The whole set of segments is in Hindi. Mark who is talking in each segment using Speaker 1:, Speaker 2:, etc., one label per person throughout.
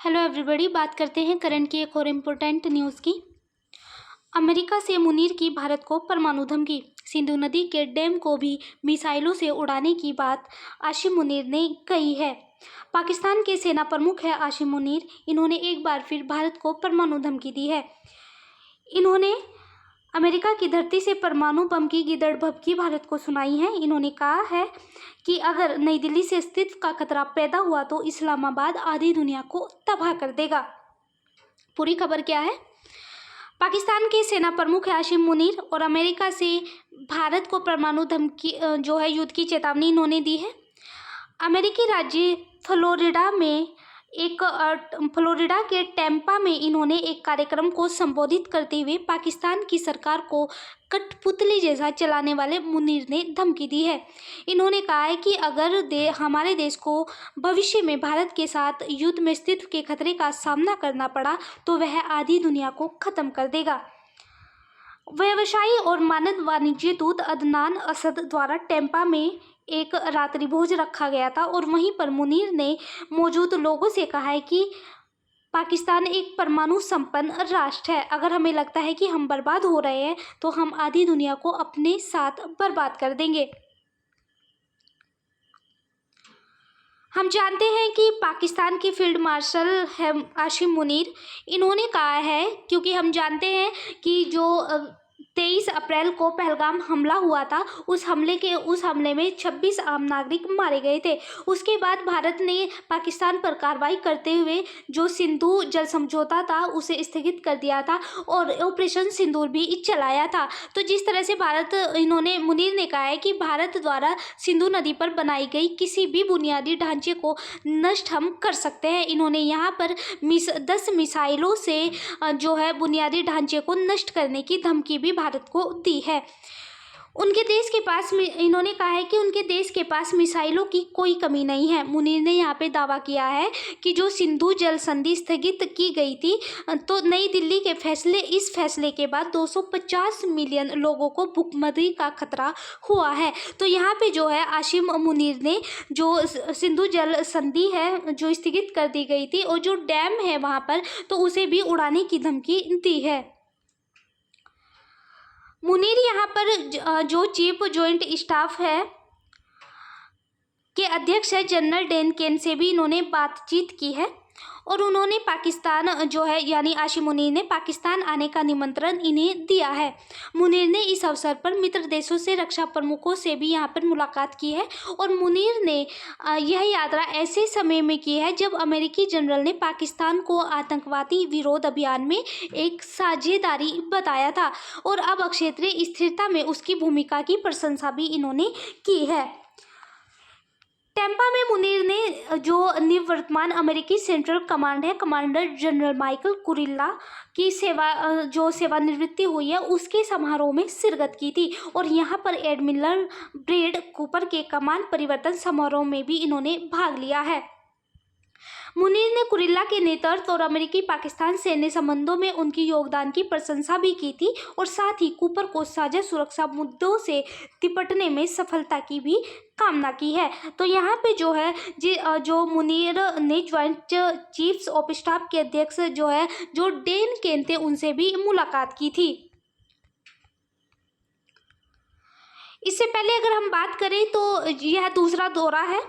Speaker 1: हेलो एवरीबॉडी, बात करते हैं करंट की एक और इम्पोर्टेंट न्यूज़ की। अमेरिका से मुनीर की भारत को परमाणु धमकी। सिंधु नदी के डैम को भी मिसाइलों से उड़ाने की बात आसिम मुनीर ने कही है। पाकिस्तान के सेना प्रमुख है आसिम मुनीर। इन्होंने एक बार फिर भारत को परमाणु धमकी दी है। इन्होंने अमेरिका की धरती से परमाणु बम की गिदड़ भभकी भारत को सुनाई है। इन्होंने कहा है कि अगर नई दिल्ली से अस्तित्व का खतरा पैदा हुआ तो इस्लामाबाद आधी दुनिया को तबाह कर देगा। पूरी खबर क्या है? पाकिस्तान के सेना प्रमुख है आसिम मुनीर और अमेरिका से भारत को परमाणु धमकी युद्ध की चेतावनी इन्होंने दी है। अमेरिकी राज्य फ्लोरिडा के टैंपा में इन्होंने एक कार्यक्रम को संबोधित करते हुए पाकिस्तान की सरकार को कठपुतली जैसा चलाने वाले मुनीर ने धमकी दी है। इन्होंने कहा है कि अगर हमारे देश को भविष्य में भारत के साथ युद्ध में अस्तित्व के खतरे का सामना करना पड़ा तो वह आधी दुनिया को खत्म कर देगा। व्यवसायी और मानव वाणिज्य दूत अदनान असद द्वारा टैंपा में एक रात्रि भोज रखा गया था और वहीं पर मुनीर ने मौजूद लोगों से कहा है कि पाकिस्तान एक परमाणु संपन्न राष्ट्र है। अगर हमें लगता है कि हम बर्बाद हो रहे हैं तो हम आधी दुनिया को अपने साथ बर्बाद कर देंगे। हम जानते हैं कि पाकिस्तान के फील्ड मार्शल है आसिम मुनीर। इन्होंने कहा है क्योंकि हम जानते हैं कि जो 23 अप्रैल को पहलगाम हमला हुआ था, उस हमले में 26 आम नागरिक मारे गए थे। उसके बाद भारत ने पाकिस्तान पर कार्रवाई करते हुए जो सिंधु जल समझौता था उसे स्थगित कर दिया था और ऑपरेशन सिंदूर भी चलाया था। तो जिस तरह से मुनीर ने कहा है कि भारत द्वारा सिंधु नदी पर बनाई गई किसी भी बुनियादी ढांचे को नष्ट हम कर सकते हैं। इन्होंने यहाँ पर 10 मिसाइलों से बुनियादी ढांचे को नष्ट करने की धमकी भी भारत को दी है। इन्होंने कहा है कि उनके देश के पास मिसाइलों की कोई कमी नहीं है। मुनीर ने यहाँ पे दावा किया है कि जो सिंधु जल संधि स्थगित की गई थी तो नई दिल्ली के इस फैसले के बाद 250 मिलियन लोगों को भूखमरी का खतरा हुआ है। तो यहाँ पे आसिम मुनीर ने जो सिंधु जल संधि है जो स्थगित कर दी गई थी और जो डैम है वहाँ पर तो उसे भी उड़ाने की धमकी दी है। मुनीर यहाँ पर जो चीफ जॉइंट स्टाफ है के अध्यक्ष है जनरल डैन केन से भी इन्होंने बातचीत की है और उन्होंने पाकिस्तान यानी आसिम मुनीर ने पाकिस्तान आने का निमंत्रण इन्हें दिया है। मुनीर ने इस अवसर पर मित्र देशों से रक्षा प्रमुखों से भी यहाँ पर मुलाकात की है और मुनीर ने यह यात्रा ऐसे समय में की है जब अमेरिकी जनरल ने पाकिस्तान को आतंकवादी विरोध अभियान में एक साझेदारी बताया था और अब क्षेत्रीय स्थिरता में उसकी भूमिका की प्रशंसा भी इन्होंने की है। टैंपा में मुनीर ने जो निवर्तमान अमेरिकी सेंट्रल कमांड है कमांडर जनरल माइकल कुरिल्ला की सेवानिवृत्ति हुई है उसके समारोह में शिरकत की थी और यहाँ पर एडमिरल ब्रैड कूपर के कमान परिवर्तन समारोह में भी इन्होंने भाग लिया है। मुनीर ने कुरिल्ला के नेतृत्व और अमेरिकी पाकिस्तान सैन्य संबंधों में उनकी योगदान की प्रशंसा भी की थी और साथ ही कूपर को साझा सुरक्षा मुद्दों से निपटने में सफलता की भी कामना की है। तो यहाँ पे जो मुनीर ने ज्वाइंट चीफ्स ऑफ स्टाफ के अध्यक्ष जो डैन केन थे उनसे भी मुलाकात की थी। इससे पहले अगर हम बात करें तो यह दूसरा दौरा है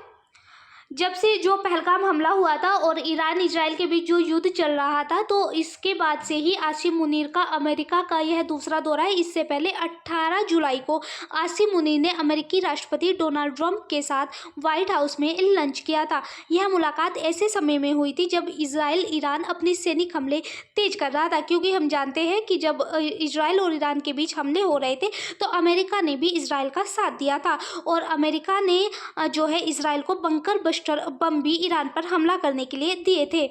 Speaker 1: जब से जो पहलगाम हमला हुआ था और ईरान इजराइल के बीच जो युद्ध चल रहा था तो इसके बाद से ही आसिम मुनीर का अमेरिका का यह दूसरा दौरा है। इससे पहले 18 जुलाई को आसिम मुनीर ने अमेरिकी राष्ट्रपति डोनाल्ड ट्रंप के साथ व्हाइट हाउस में लंच किया था। यह मुलाकात ऐसे समय में हुई थी जब इजराइल ईरान अपने सैनिक हमले तेज कर रहा था क्योंकि हम जानते हैं कि जब इजराइल और ईरान के बीच हमले हो रहे थे तो अमेरिका ने भी इजराइल का साथ दिया था और अमेरिका ने इजराइल को बंकर बम भी ईरान पर हमला करने के लिए दिए थे।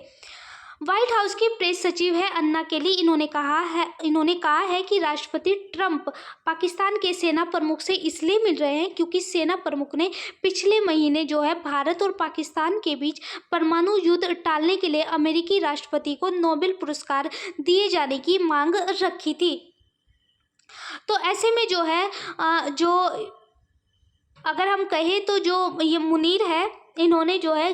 Speaker 1: व्हाइट हाउस की प्रेस सचिव है अन्ना केली। इन्होंने कहा है कि राष्ट्रपति ट्रंप पाकिस्तान के सेना प्रमुख से इसलिए मिल रहे हैं क्योंकि सेना प्रमुख ने पिछले महीने भारत और पाकिस्तान के बीच परमाणु युद्ध टालने के लिए अमेरिकी राष्ट्रपति को नोबेल पुरस्कार दिए जाने की मांग रखी थी। तो ऐसे में अगर हम कहें तो जो ये मुनीर है इन्होंने जो है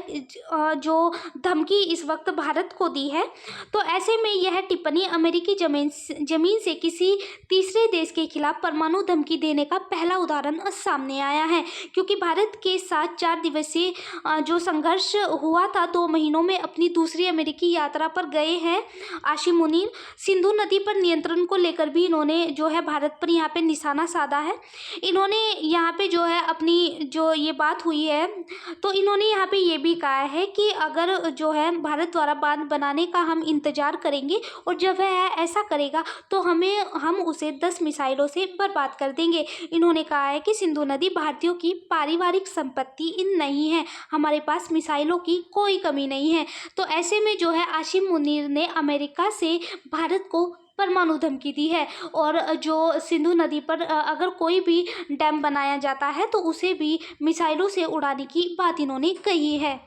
Speaker 1: जो धमकी इस वक्त भारत को दी है। तो ऐसे में यह टिप्पणी अमेरिकी जमीन से किसी तीसरे देश के खिलाफ परमाणु धमकी देने का पहला उदाहरण सामने आया है, क्योंकि भारत के साथ 4 दिवसीय जो संघर्ष हुआ था 2 महीनों में अपनी दूसरी अमेरिकी यात्रा पर गए हैं आसिम मुनीर। सिंधु नदी पर नियंत्रण को लेकर भी इन्होंने जो है भारत पर यहाँ पे निशाना साधा है। इन्होंने यहाँ पे जो है अपनी जो ये बात हुई है, तो इन्होंने यहाँ पे ये भी कहा है कि अगर जो है भारत द्वारा बांध बनाने का हम इंतजार करेंगे और जब वह ऐसा करेगा तो हम उसे 10 मिसाइलों से बर्बाद कर देंगे। इन्होंने कहा है कि सिंधु नदी भारतीयों की पारिवारिक संपत्ति नहीं है, हमारे पास मिसाइलों की कोई कमी नहीं है। तो ऐसे में जो है आसिम मुनीर ने अमेरिका से भारत को परमाणु धमकी दी है, और जो सिंधु नदी पर अगर कोई भी डैम बनाया जाता है तो उसे भी मिसाइलों से उड़ाने की बात इन्होंने कही है।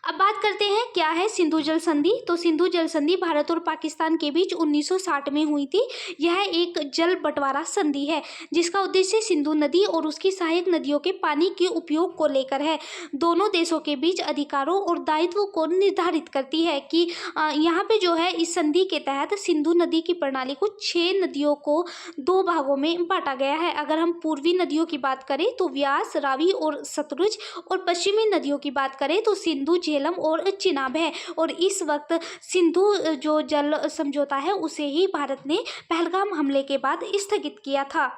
Speaker 1: अब बात करते हैं क्या है सिंधु जल संधि। तो सिंधु जल संधि भारत और पाकिस्तान के बीच 1960 में हुई थी। यह एक जल बंटवारा संधि है जिसका उद्देश्य सिंधु नदी और उसकी सहायक नदियों के पानी के उपयोग को लेकर है। दोनों देशों के बीच अधिकारों और दायित्वों को निर्धारित करती है कि यहाँ पे जो है इस संधि के तहत सिंधु नदी की प्रणाली को 6 नदियों को 2 भागों में बांटा गया है। अगर हम पूर्वी नदियों की बात करें तो व्यास, रावी और सतलुज, और पश्चिमी नदियों की बात करें तो सिंधु, झेलम और चिनाब है। और इस वक्त सिंधु जो जल समझौता है उसे ही भारत ने पहलगाम हमले के बाद स्थगित किया था।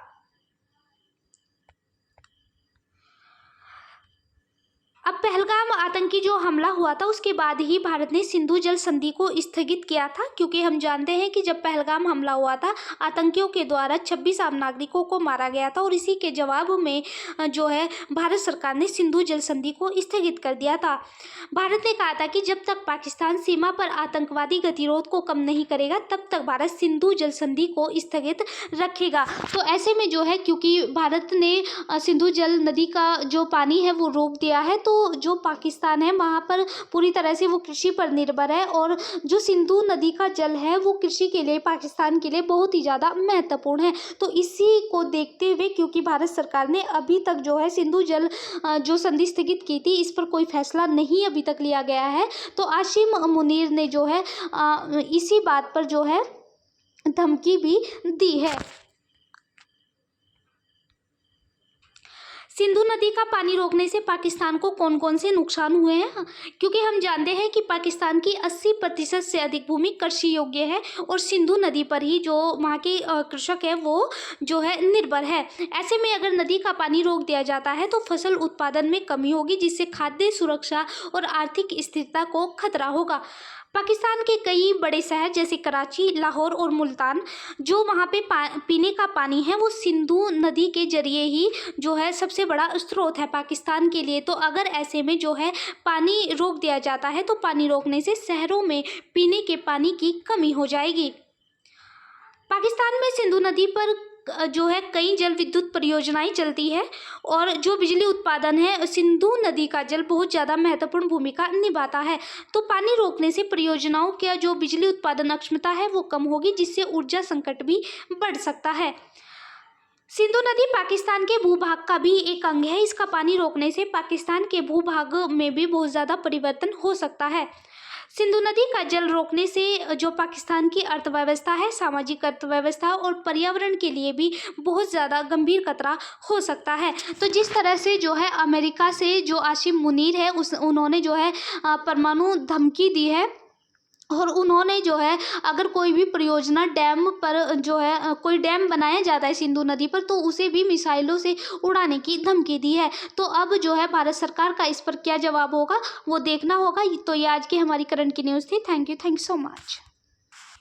Speaker 1: अब पहलगाम आतंकी जो हमला हुआ था उसके बाद ही भारत ने सिंधु जल संधि को स्थगित किया था, क्योंकि हम जानते हैं कि जब पहलगाम हमला हुआ था आतंकियों के द्वारा 26 आम नागरिकों को मारा गया था, और इसी के जवाब में जो है भारत सरकार ने सिंधु जल संधि को स्थगित कर दिया था। भारत ने कहा था कि जब तक पाकिस्तान सीमा पर आतंकवादी गतिरोध को कम नहीं करेगा तब तक भारत सिंधु जल संधि को स्थगित रखेगा। तो ऐसे में जो है क्योंकि भारत ने सिंधु जल नदी का जो पानी है वो रोक दिया है, तो जो पाकिस्तान है वहाँ पर पूरी तरह से वो कृषि पर निर्भर है, और जो सिंधु नदी का जल है वो कृषि के लिए पाकिस्तान के लिए बहुत ही ज़्यादा महत्वपूर्ण है। तो इसी को देखते हुए क्योंकि भारत सरकार ने अभी तक जो है सिंधु जल जो संधि स्थगित की थी, इस पर कोई फैसला नहीं अभी तक लिया गया है। तो आसिम मुनीर ने जो है इसी बात पर जो है धमकी भी दी है। सिंधु नदी का पानी रोकने से पाकिस्तान को कौन कौन से नुकसान हुए हैं, क्योंकि हम जानते हैं कि पाकिस्तान की 80% से अधिक भूमि कृषि योग्य है और सिंधु नदी पर ही जो वहाँ के कृषक है वो जो है निर्भर है। ऐसे में अगर नदी का पानी रोक दिया जाता है तो फसल उत्पादन में कमी होगी, जिससे खाद्य सुरक्षा और आर्थिक स्थिरता को खतरा होगा। पाकिस्तान के कई बड़े शहर जैसे कराची, लाहौर और मुल्तान जो वहाँ पे पीने का पानी है वो सिंधु नदी के जरिए ही जो है सबसे बड़ा स्रोत है पाकिस्तान के लिए। तो अगर ऐसे में जो है पानी रोक दिया जाता है तो पानी रोकने से शहरों में पीने के पानी की कमी हो जाएगी। पाकिस्तान में सिंधु नदी पर जो है कई जल विद्युत परियोजनाएं चलती है, और जो बिजली उत्पादन है सिंधु नदी का जल बहुत ज़्यादा महत्वपूर्ण भूमिका निभाता है। तो पानी रोकने से परियोजनाओं का जो बिजली उत्पादन अक्षमता है वो कम होगी, जिससे ऊर्जा संकट भी बढ़ सकता है। सिंधु नदी पाकिस्तान के भूभाग का भी एक अंग है। इसका पानी रोकने से पाकिस्तान के भूभाग में भी बहुत ज़्यादा परिवर्तन हो सकता है। सिंधु नदी का जल रोकने से जो पाकिस्तान की अर्थव्यवस्था है, सामाजिक अर्थव्यवस्था और पर्यावरण के लिए भी बहुत ज़्यादा गंभीर खतरा हो सकता है। तो जिस तरह से जो है अमेरिका से जो आसिम मुनीर है उन्होंने जो है परमाणु धमकी दी है, और उन्होंने जो है अगर कोई भी परियोजना डैम पर जो है कोई डैम बनाया जाता है सिंधु नदी पर तो उसे भी मिसाइलों से उड़ाने की धमकी दी है। तो अब जो है भारत सरकार का इस पर क्या जवाब होगा वो देखना होगा। तो ये आज की हमारी करंट की न्यूज़ थी। Thank you so much.